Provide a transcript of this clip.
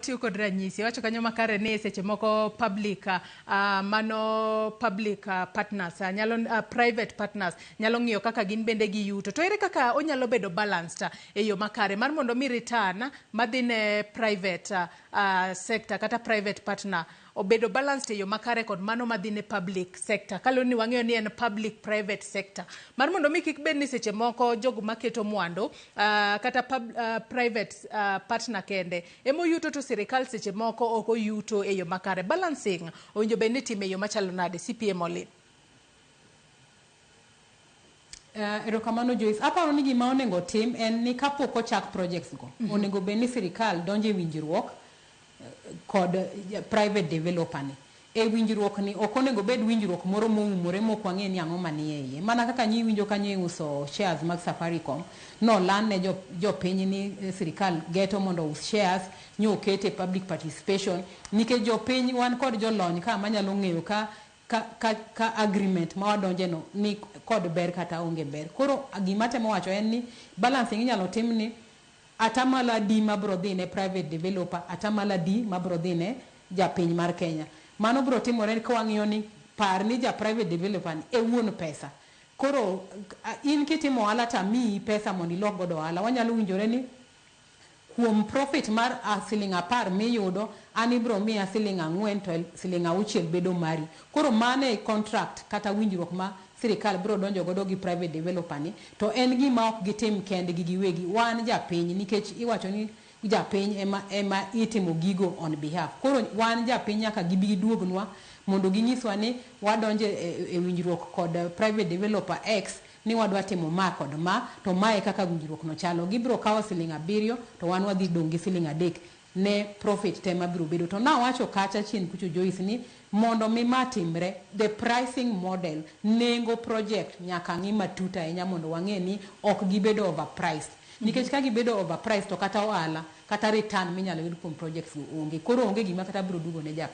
Tiyo kod ranyisi wacho kanyo makare ni seche moko public partners private partners nyalo ng'iyo kaka gin bende gi yuto to ere kaka onyalo bedo balanced e yo makare mar mondo mi return madhi ne private sector kata private partner obedo balanced e yo makare kod mano madhi ne public sector kaloni ni wang'eyo ni en public private sector mar mondo mi kik bed ni seche moko jogo maketo mwandu kata private partner kende emo yuto to sirikal seche moko ok oyuto e yo makare. Balancing owinjo bed ni time e yo machalo nade? CPM Olin. Erokamano Joyce, aparo ni gima onego tim en ni kapok ochak projects go onego bed ni sirikal donje winjruok kod private developer ni. E winjruok ni ok onego bed winjruok moro moumore mok wang'e ni ang'o manie iye. Mana kaka nyi winjo kanyo uso shares mag Safaricom no land ne jopiny ni sirikal geto mondo us shares nyo kete public participation nikech jopiny wan kod jolony ka manyalo ng'eyo ka agreement ma wadonje no ni kod ber kata onge ber. Koro gima temo wacho en ni balancing inyalo tim ni atamala di mabro dhi ne private developer, atamala di mabro dhi ne japiny mar Kenya. Mano bro timore ka wang'iyo ni par ni ja private developer ni e wuon pesa. Koro in kitimo ohala ta miyi pesa mondo ilok godo ohala, wanyalo winjore ni kuom profit mar $10 miyudo an ibro miya $4 to $6 bedo mari. Koro mano e contract kata winjruok ma sirikal bro donjo godo gi private developer ni to en gima ok gitim kendgi giwegi, wan japiny nikech iwacho ni japiny ema itimo gigo on behalf. Koro wan japiny nyaka gibi giduognwa mondo ginyiswa ni wadonje e winjruok kod private developer X ni wadwa timo ma kod ma to mae kaka winjruok no chalo. Gibro kawo $7 to wan wadhi dong' gi $3 ne profit tema biro bedo. To nawacho kacha chien kucho Joyce ni mondo mi matimre the pricing model nengo project nyaka ng'i matut ahinya mondo wang'e ni ok gibedo overpriced. Nikech ka gibedo overpriced to kata ohala kata return minyalo yud kuom projects onge. Koro onge gima kata biro dugo ne japiny.